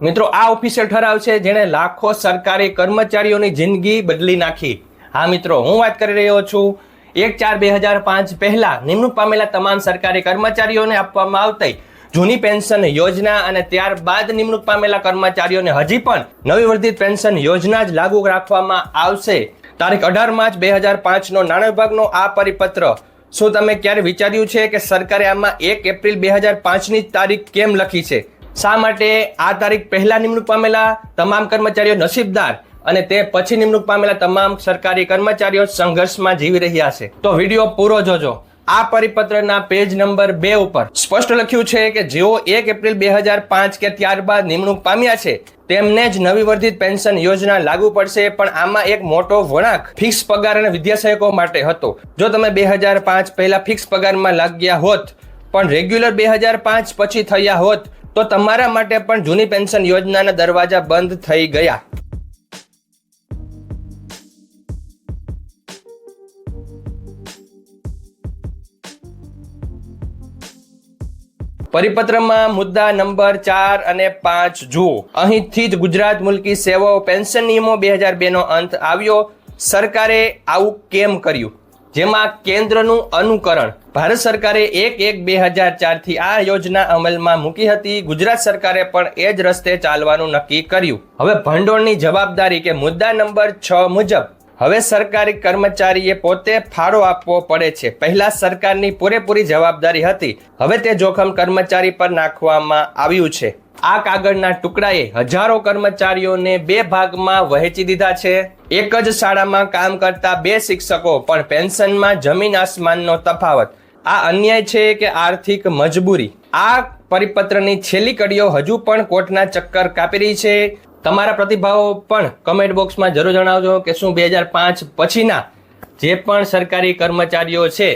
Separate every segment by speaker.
Speaker 1: મિત્રો, આ ઓફિશિયલ ઠરાવ છે જેણે લાખો સરકારી કર્મચારીઓની જિંદગી બદલી નાખી. હા મિત્રો, હું વાત કરી રહ્યો છું 1/4/2005 પહેલા નિમણૂક પામેલા તમામ સરકારી કર્મચારીઓને આપવામાં આવતી જૂની પેન્શન યોજના અને ત્યારબાદ નિમણૂક પામેલા કર્મચારીઓને હજી પણ નવી વર્ધિત પેન્શન યોજના જ લાગુ રાખવામાં આવશે. તારીખ 18 માર્ચ 2005 નો નાણાં વિભાગનો આ પરિપત્ર. શું તમે ક્યારે વિચાર્યું છે કે સરકારે આમાં 1 એપ્રિલ 2005 ની તારીખ કેમ લખી છે? શા માટે આ તારીખ પહેલા નિમણૂક પામેલા તમામ કર્મચારીઓ નસીબદાર અને તે પછી નિમણૂક પામેલા તમામ સરકારી કર્મચારીઓ સંઘર્ષમાં જીવી રહ્યા છે? તો વિડીયો પૂરો જોજો. આ પરિપત્રના પેજ નંબર 2 ઉપર સ્પષ્ટ લખ્યું છે કે જેઓ 1 એપ્રિલ 2005 કે ત્યારબાદ નિમણૂક પામ્યા છે તેમને જ નવી વર્ધિત પેન્શન યોજના લાગુ પડશે. પણ આમાં એક મોટો વળાંક ફિક્સ પગાર અને વિદ્યાસહાયકો માટે હતો. જો તમે 2005 પહેલા ફિક્સ પગારમાં લાગ્યા હોત પણ રેગ્યુલર 2005 પછી થયા હોત તો તમારા માટે પણ જૂની પેન્શન યોજનાના દરવાજા બંધ થઈ ગયા. પરિપત્રમાં મુદ્દા નંબર 4 અને 5 જુઓ. અહીંથી જ ગુજરાત મુલકી સેવાઓ પેન્શન નિયમો 2002 નો અંત આવ્યો. સરકારે આવું કેમ કર્યું? જેમાં કેન્દ્રનું અનુકરણ. ભારત સરકારે 1/1/2004 થી આ યોજના અમલમાં મૂકી હતી. ગુજરાત સરકારે પણ એ જ રસ્તે ચાલવાનું નક્કી કર્યું. હવે ભંડોળની જવાબદારી કે મુદ્દા નંબર 6 મુજબ હવે સરકારી કર્મચારીએ પોતે ફાળો આપવો પડે છે. પહેલા સરકારની પૂરેપૂરી જવાબદારી હતી, હવે તે જોખમ કર્મચારી પર નાખવામાં આવ્યું છે. આ કાગળના ટુકડાએ હજારો કર્મચારીઓને 2 ભાગમાં વહેંચી દીધા છે. એક જ શાળામાં કામ કરતા 2 શિક્ષકો પણ પેન્શનમાં જમીન આસમાનનો તફાવત. આ અન્યાય છે કે આર્થિક મજબૂરી? આ પરિપત્રની છેલ્લી કડીઓ હજુ પણ કોર્ટના ચક્કર કાપી રહી છે. તમારા પ્રતિભાવો પણ કમેન્ટ બોક્સમાં જરૂર જણાવજો કે શું 2005 પછીના જે પણ સરકારી કર્મચારીઓ છે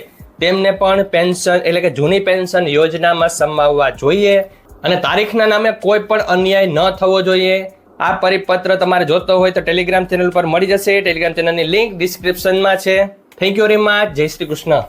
Speaker 1: તેમને પણ પેન્શન એટલે કે જૂની પેન્શન યોજનામાં સમાવવા જોઈએ અને તારીખના નામે કોઈ પણ અન્યાય ન થવો જોઈએ. આ પરિપત્ર તમારે જોતો હોય તો ટેલિગ્રામ ચેનલ પર મળી જશે. ટેલિગ્રામ ચેનલની લિંક ડિસ્ક્રિપ્શનમાં છે. Thank you very much. જય શ્રી કૃષ્ણ.